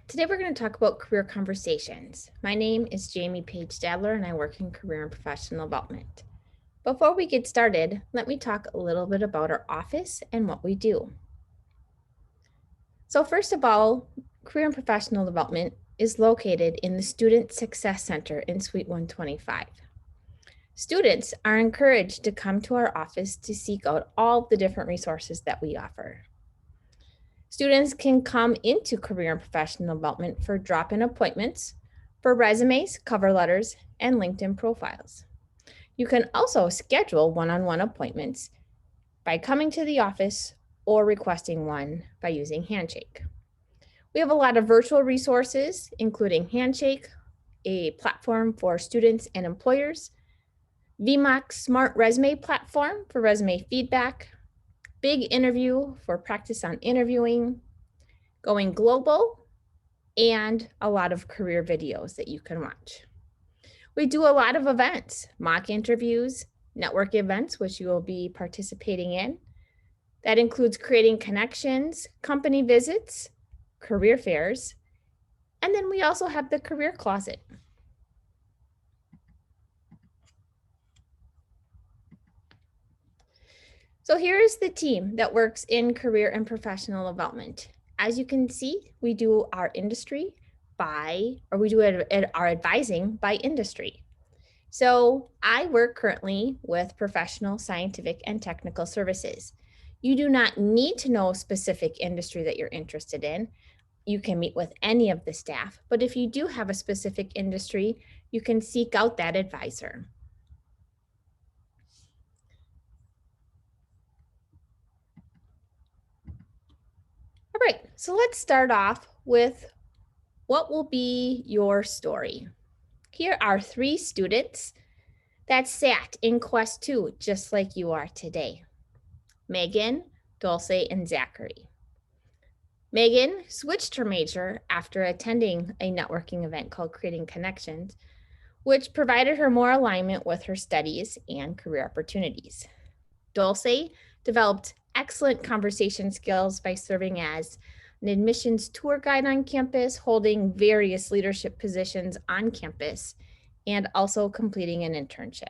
Today we're going to talk about career conversations. My name is Jaime Page-Stadler and I work in career and professional development. Before we get started, let me talk a little bit about our office and what we do. So first of all, career and professional development is located in the Student Success Center in Suite 125. Students are encouraged to come to our office to seek out all the different resources that we offer. Students can come into career and professional development for drop-in appointments, for resumes, cover letters, and LinkedIn profiles. You can also schedule one-on-one appointments by coming to the office or requesting one by using Handshake. We have a lot of virtual resources, including Handshake, a platform for students and employers, VMOC's Smart Resume platform for resume feedback, Big Interview for practice on interviewing, Going Global, and a lot of career videos that you can watch. We do a lot of events, mock interviews, network events, which you will be participating in. That includes creating connections, company visits, career fairs, and then we also have the career closet. So here is the team that works in career and professional development. As you can see, we do our industry our advising by industry. So I work currently with professional, scientific, and technical services. You do not need to know a specific industry that you're interested in. You can meet with any of the staff, but if you do have a specific industry, you can seek out that advisor. All right, so let's start off with what will be your story. Here are 3 students that sat in Quest 2 just like you are today. Megan, Dulce, and Zachary. Megan switched her major after attending a networking event called Creating Connections, which provided her more alignment with her studies and career opportunities. Dulce developed excellent conversation skills by serving as an admissions tour guide on campus, holding various leadership positions on campus, and also completing an internship.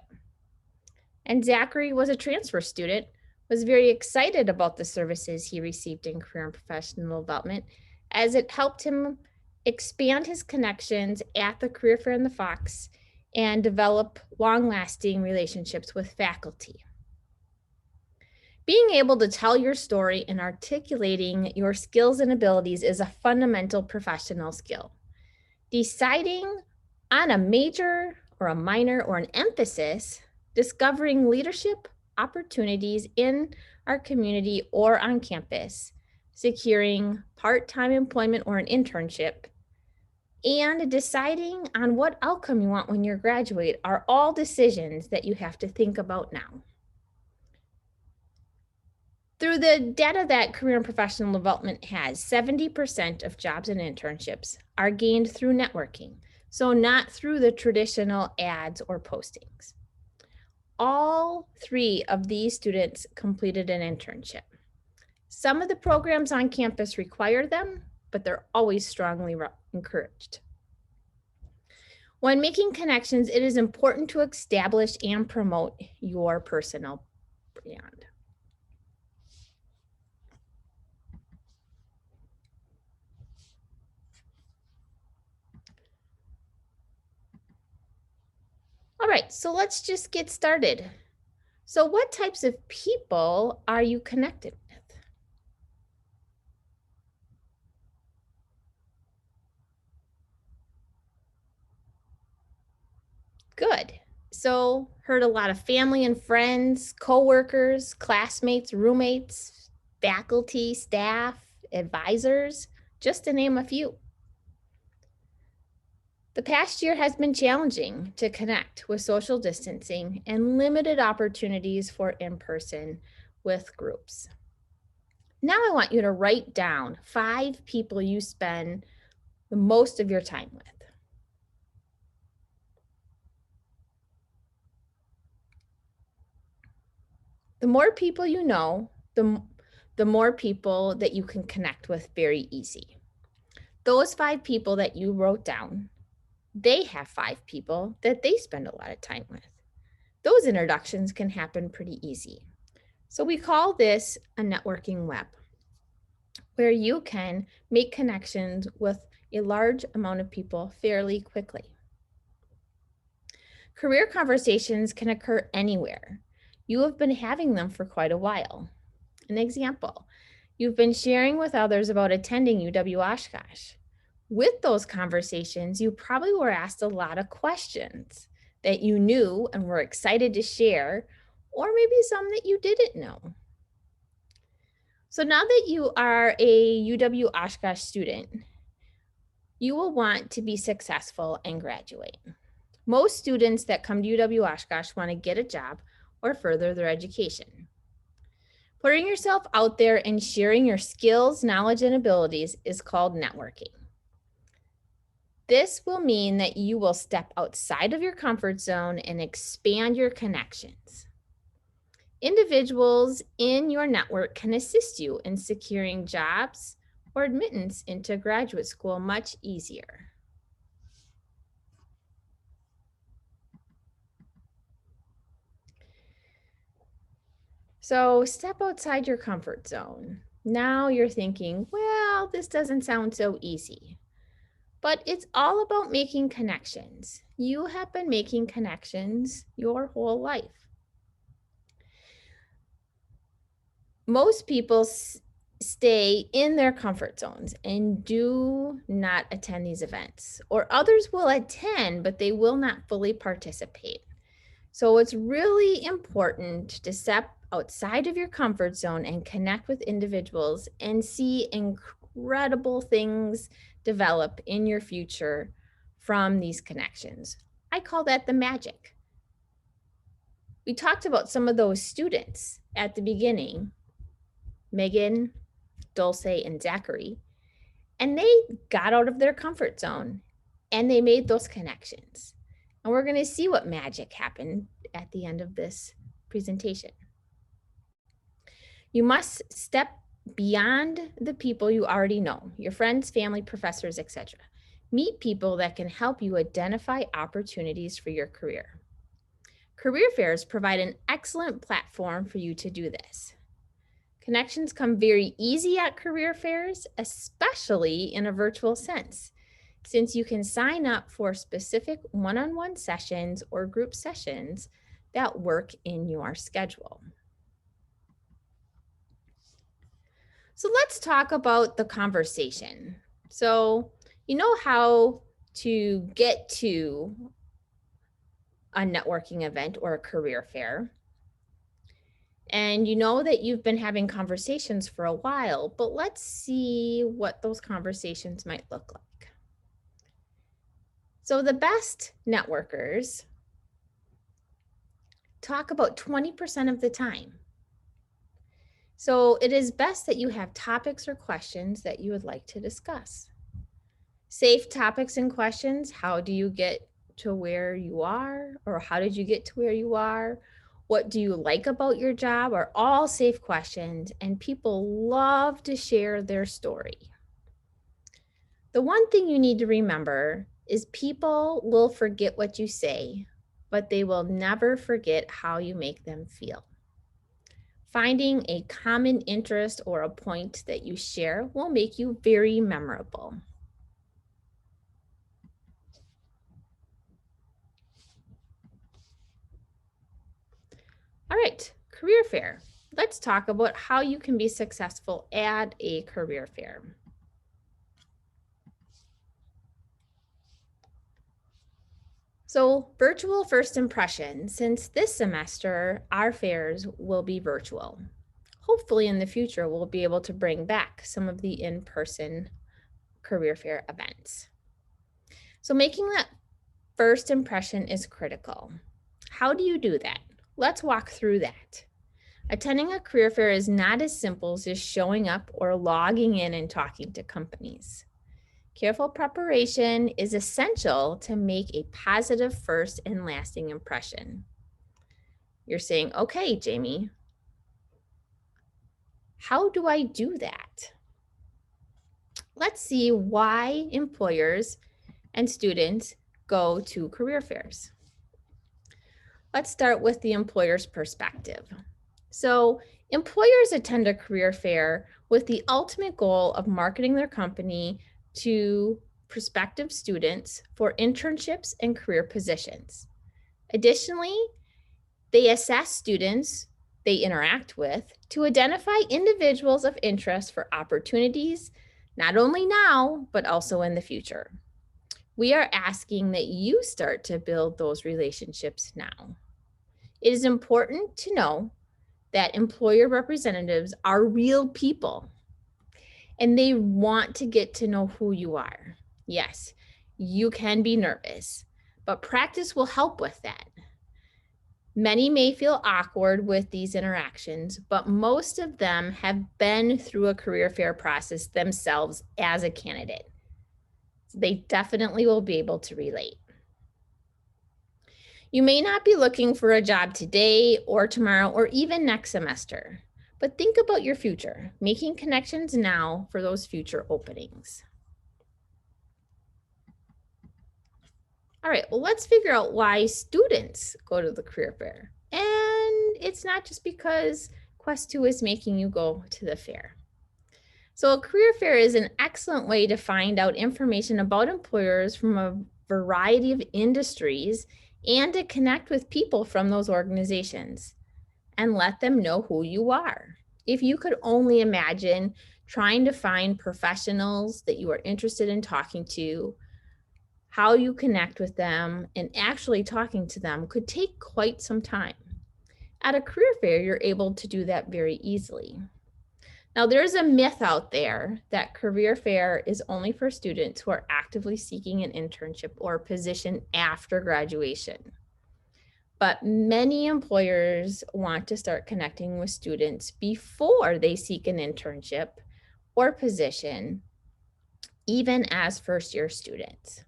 And Zachary was a transfer student, was very excited about the services he received in career and professional development, as it helped him expand his connections at the career fair in the Fox and develop long-lasting relationships with faculty. Being able to tell your story and articulating your skills and abilities is a fundamental professional skill. Deciding on a major or a minor or an emphasis, discovering leadership opportunities in our community or on campus, securing part-time employment or an internship, and deciding on what outcome you want when you graduate are all decisions that you have to think about now. Through the data that career and professional development has, 70% of jobs and internships are gained through networking, so not through the traditional ads or postings. All 3 of these students completed an internship. Some of the programs on campus require them, but they're always strongly encouraged. When making connections, it is important to establish and promote your personal brand. All right, so let's just get started. So what types of people are you connected with? Good. So heard a lot of family and friends, coworkers, classmates, roommates, faculty, staff, advisors, just to name a few. The past year has been challenging to connect with social distancing and limited opportunities for in-person with groups. Now I want you to write down 5 people you spend the most of your time with. The more people you know, the more people that you can connect with very easy. Those 5 people that you wrote down, they have 5 people that they spend a lot of time with. Those introductions can happen pretty easy. So we call this a networking web, where you can make connections with a large amount of people fairly quickly. Career conversations can occur anywhere. You have been having them for quite a while. An example, you've been sharing with others about attending UW Oshkosh. With those conversations, you probably were asked a lot of questions that you knew and were excited to share, or maybe some that you didn't know. So now that you are a UW Oshkosh student, you will want to be successful and graduate. Most students that come to UW Oshkosh want to get a job or further their education. Putting yourself out there and sharing your skills, knowledge, and abilities is called networking. This will mean that you will step outside of your comfort zone and expand your connections. Individuals in your network can assist you in securing jobs or admittance into graduate school much easier. So step outside your comfort zone. Now you're thinking, well, this doesn't sound so easy. But it's all about making connections. You have been making connections your whole life. Most people stay in their comfort zones and do not attend these events, or others will attend, but they will not fully participate. So it's really important to step outside of your comfort zone and connect with individuals and see incredible things develop in your future from these connections. I call that the magic. We talked about some of those students at the beginning, Megan, Dulce, and Zachary, and they got out of their comfort zone and they made those connections. And we're going to see what magic happened at the end of this presentation. You must step beyond the people you already know, your friends, family, professors, etc. Meet people that can help you identify opportunities for your career. Career fairs provide an excellent platform for you to do this. Connections come very easy at career fairs, especially in a virtual sense, since you can sign up for specific one-on-one sessions or group sessions that work in your schedule. So let's talk about the conversation. So you know how to get to a networking event or a career fair. And you know that you've been having conversations for a while, but let's see what those conversations might look like. So the best networkers talk about 20% of the time. So it is best that you have topics or questions that you would like to discuss. Safe topics and questions. How do you get to where you are? Or how did you get to where you are? What do you like about your job? Are all safe questions, and people love to share their story. The one thing you need to remember is people will forget what you say, but they will never forget how you make them feel. Finding a common interest or a point that you share will make you very memorable. All right, career fair. Let's talk about how you can be successful at a career fair. So virtual first impression, since this semester, our fairs will be virtual. Hopefully in the future, we'll be able to bring back some of the in-person career fair events. So making that first impression is critical. How do you do that? Let's walk through that. Attending a career fair is not as simple as just showing up or logging in and talking to companies. Careful preparation is essential to make a positive first and lasting impression. You're saying, okay, Jaime, how do I do that? let's see why employers and students go to career fairs. Let's start with the employer's perspective. So, employers attend a career fair with the ultimate goal of marketing their company to prospective students for internships and career positions. Additionally, they assess students they interact with to identify individuals of interest for opportunities, not only now, but also in the future. We are asking that you start to build those relationships now. It is important to know that employer representatives are real people and they want to get to know who you are. Yes, you can be nervous, but practice will help with that. Many may feel awkward with these interactions, but most of them have been through a career fair process themselves as a candidate. They definitely will be able to relate. You may not be looking for a job today or tomorrow or even next semester, but think about your future, making connections now for those future openings. All right, well, let's figure out why students go to the career fair. And it's not just because Quest 2 is making you go to the fair. So a career fair is an excellent way to find out information about employers from a variety of industries and to connect with people from those organizations and let them know who you are. If you could only imagine trying to find professionals that you are interested in talking to, how you connect with them, and actually talking to them could take quite some time. At a career fair, you're able to do that very easily. Now, there's a myth out there that career fair is only for students who are actively seeking an internship or position after graduation. But many employers want to start connecting with students before they seek an internship or position, even as first-year students.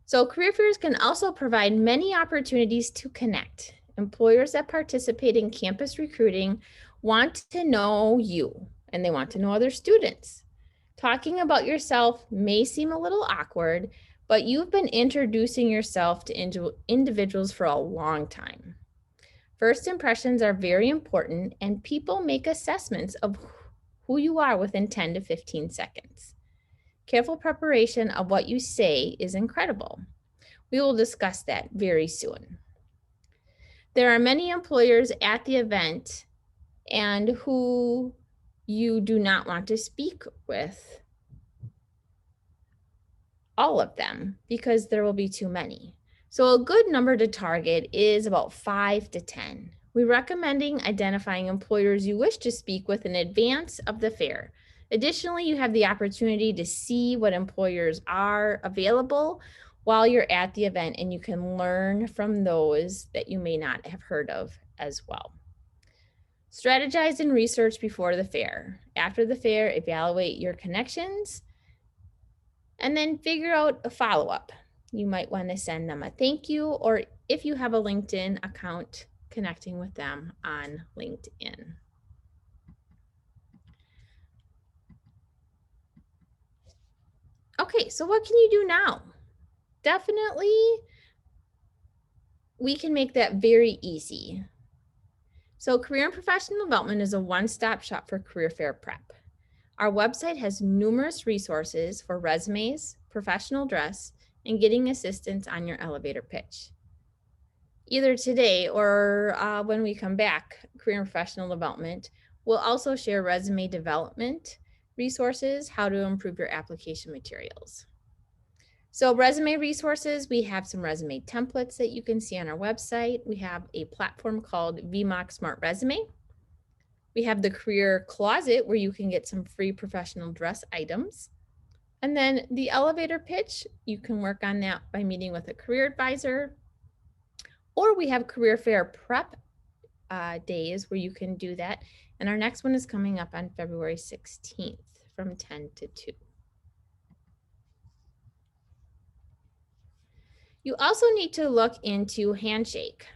So career fairs can also provide many opportunities to connect. Employers that participate in campus recruiting want to know you and they want to know other students. Talking about yourself may seem a little awkward, but you've been introducing yourself to individuals for a long time. First impressions are very important and people make assessments of who you are within 10 to 15 seconds. Careful preparation of what you say is incredible. We will discuss that very soon. There are many employers at the event and who you do not want to speak with all of them because there will be too many. So a good number to target is about 5 to 10. We're recommending identifying employers you wish to speak with in advance of the fair. Additionally, you have the opportunity to see what employers are available while you're at the event, and you can learn from those that you may not have heard of as well. Strategize and research before the fair. After the fair, evaluate your connections and then figure out a follow-up. You might want to send them a thank you, or if you have a LinkedIn account, connecting with them on LinkedIn. Okay, so what can you do now? Definitely, we can make that very easy. So Career and Professional Development is a one-stop shop for career fair prep. Our website has numerous resources for resumes, professional dress, and getting assistance on your elevator pitch. Either today or when we come back, Career and Professional Development will also share resume development resources, how to improve your application materials. So resume resources, we have some resume templates that you can see on our website. We have a platform called VMOC Smart Resume. We have the Career Closet where you can get some free professional dress items. And then the elevator pitch, you can work on that by meeting with a career advisor. Or we have career fair prep days where you can do that. And our next one is coming up on February 16th from 10 to 2. You also need to look into Handshake.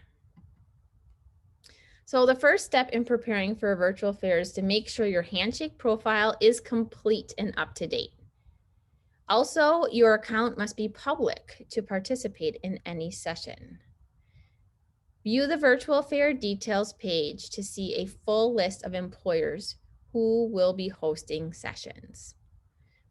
So the first step in preparing for a virtual fair is to make sure your Handshake profile is complete and up to date. Also, your account must be public to participate in any session. View the virtual fair details page to see a full list of employers who will be hosting sessions.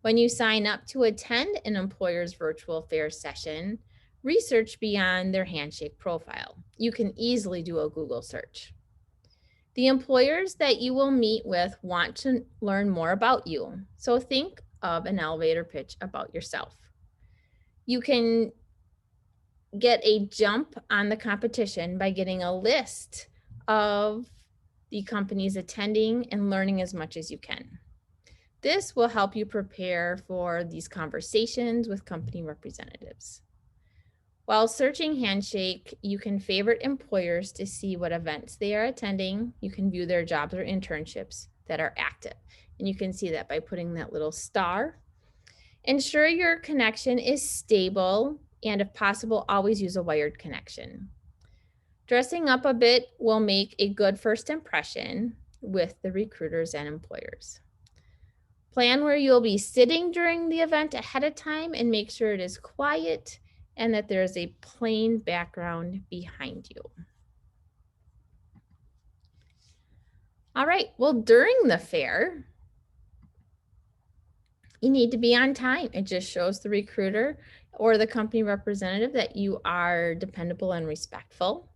When you sign up to attend an employer's virtual fair session, research beyond their handshake profile. You can easily do a Google search. The employers that you will meet with want to learn more about you, so think of an elevator pitch about yourself. You can get a jump on the competition by getting a list of the companies attending and learning as much as you can. This will help you prepare for these conversations with company representatives. While searching Handshake, you can favorite employers to see what events they are attending. You can view their jobs or internships that are active. And you can see that by putting that little star. Ensure your connection is stable, and if possible, always use a wired connection. Dressing up a bit will make a good first impression with the recruiters and employers. Plan where you'll be sitting during the event ahead of time and make sure it is quiet and that there is a plain background behind you. All right, well, during the fair, you need to be on time. It just shows the recruiter or the company representative that you are dependable and respectful.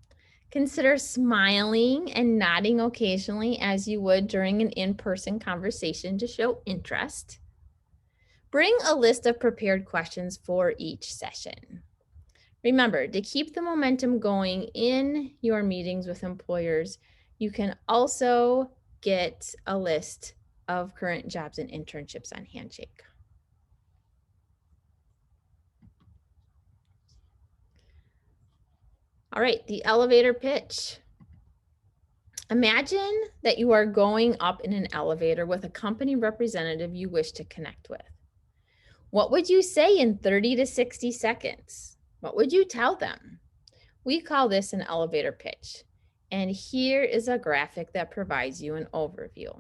Consider smiling and nodding occasionally as you would during an in-person conversation to show interest. Bring a list of prepared questions for each session. Remember, to keep the momentum going in your meetings with employers, you can also get a list of current jobs and internships on Handshake. All right, the elevator pitch. Imagine that you are going up in an elevator with a company representative you wish to connect with. What would you say in 30 to 60 seconds? What would you tell them? We call this an elevator pitch. And here is a graphic that provides you an overview.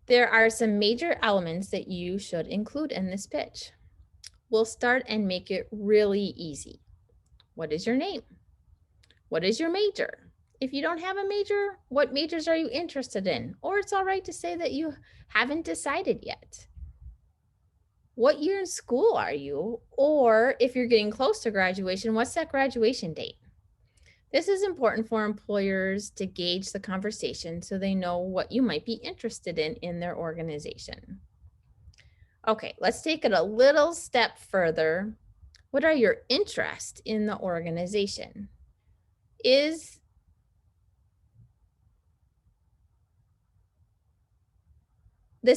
There are some major elements that you should include in this pitch. We'll start and make it really easy. What is your name? What is your major? If you don't have a major, what majors are you interested in? Or it's all right to say that you haven't decided yet. What year in school are you? Or if you're getting close to graduation, what's that graduation date? This is important for employers to gauge the conversation so they know what you might be interested in their organization. Okay, let's take it a little step further. What are your interests in the organization? This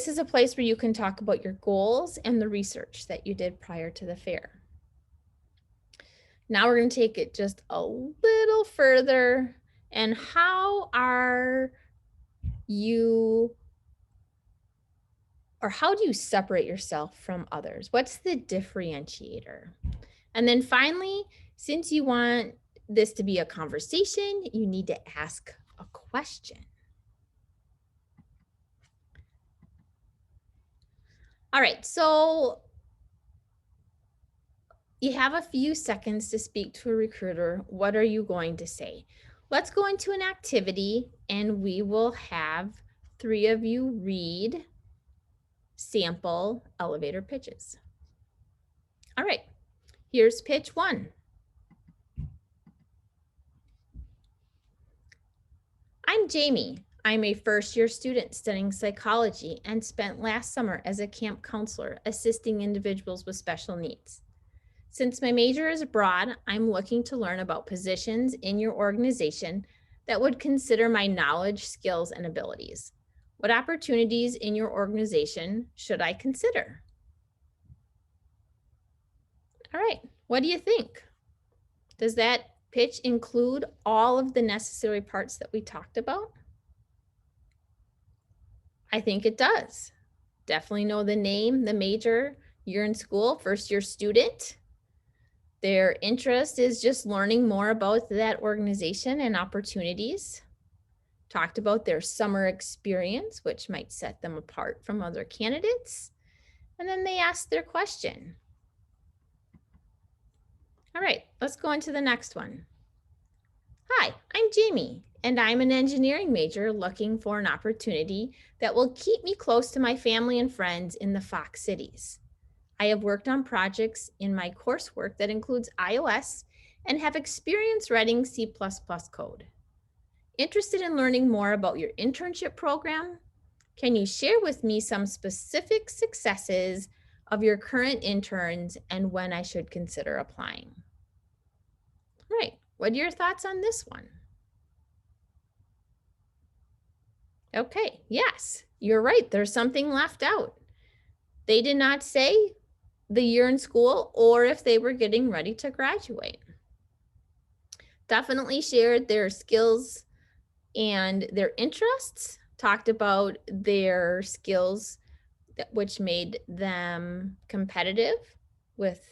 is a place where you can talk about your goals and the research that you did prior to the fair. Now we're going to take it just a little further. And how do you separate yourself from others? What's the differentiator? And then finally, since you want this to be a conversation, you need to ask a question. All right, so you have a few seconds to speak to a recruiter. What are you going to say? Let's go into an activity and we will have 3 of you read sample elevator pitches. All right, here's pitch 1. I'm Jaime. I'm a first-year student studying psychology and spent last summer as a camp counselor assisting individuals with special needs. Since my major is broad, I'm looking to learn about positions in your organization that would consider my knowledge, skills, and abilities. What opportunities in your organization should I consider? All right, what do you think? Does that pitch include all of the necessary parts that we talked about? I think it does. Definitely know the name, the major, you're in school, first-year student. Their interest is just learning more about that organization and opportunities. Talked about their summer experience, which might set them apart from other candidates. And then they ask their question. All right, let's go on to the next one. Hi, I'm Jaime, and I'm an engineering major looking for an opportunity that will keep me close to my family and friends in the Fox cities. I have worked on projects in my coursework that includes iOS and have experience writing C++ code. Interested in learning more about your internship program? Can you share with me some specific successes of your current interns and when I should consider applying? Right. What are your thoughts on this one? Okay, yes, you're right. There's something left out. They did not say the year in school or if they were getting ready to graduate. Definitely shared their skills and their interests, talked about their skills which made them competitive with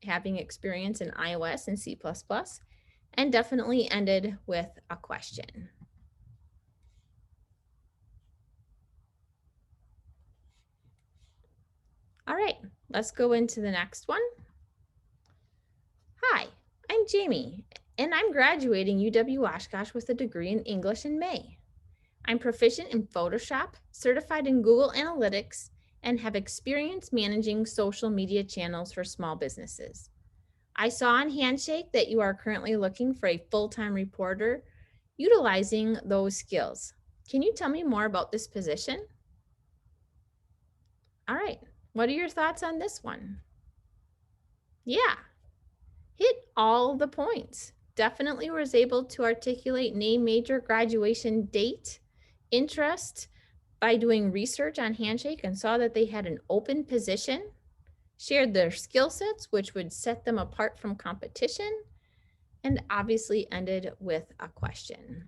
having experience in iOS and C++, and definitely ended with a question. All right, let's go into the next one. Hi, I'm Jaime, and I'm graduating UW-Oshkosh with a degree in English in May. I'm proficient in Photoshop, certified in Google Analytics, and have experience managing social media channels for small businesses. I saw on Handshake that you are currently looking for a full-time reporter utilizing those skills. Can you tell me more about this position? All right, what are your thoughts on this one? Yeah, hit all the points. Definitely was able to articulate name, major, graduation date, interest by doing research on Handshake and saw that they had an open position, shared their skill sets, which would set them apart from competition, and obviously ended with a question.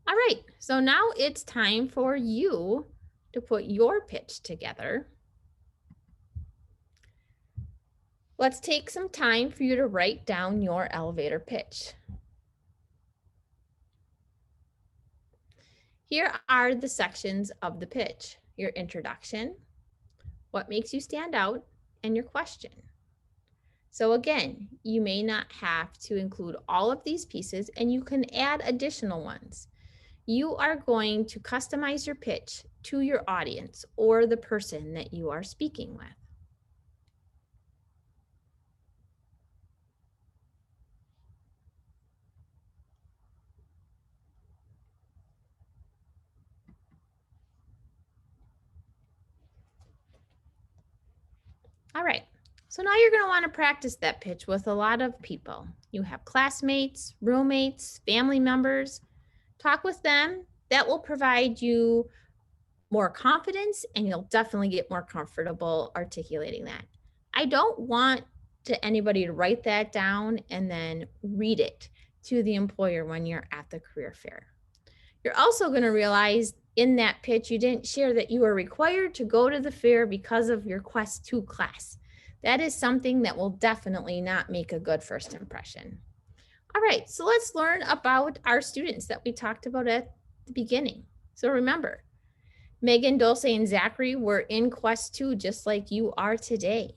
All right, so now it's time for you to put your pitch together. Let's take some time for you to write down your elevator pitch. Here are the sections of the pitch: your introduction, what makes you stand out, and your question. So again, you may not have to include all of these pieces and you can add additional ones. You are going to customize your pitch to your audience or the person that you are speaking with. All right, so now you're going to want to practice that pitch with a lot of people. You have classmates, roommates, family members. Talk with them. That will provide you more confidence and you'll definitely get more comfortable articulating that. I don't want anybody to write that down and then read it to the employer when you're at the career fair. You're also going to realize in that pitch, you didn't share that you are required to go to the fair because of your Quest 2 class. That is something that will definitely not make a good first impression. All right, so let's learn about our students that we talked about at the beginning. So remember, Megan, Dulce, and Zachary were in Quest 2 just like you are today.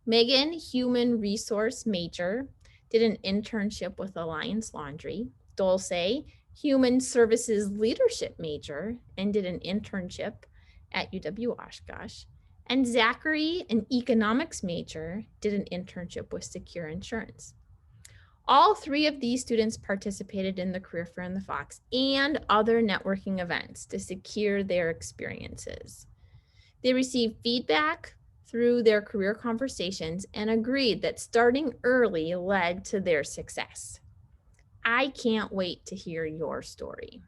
Megan, human resource major, did an internship with Alliance Laundry. Dulce, human services leadership major, and did an internship at UW-Oshkosh. And Zachary, an economics major, did an internship with Secure Insurance. All three of these students participated in the Career Fair in the Fox and other networking events to secure their experiences. They received feedback through their career conversations and agreed that starting early led to their success. I can't wait to hear your story.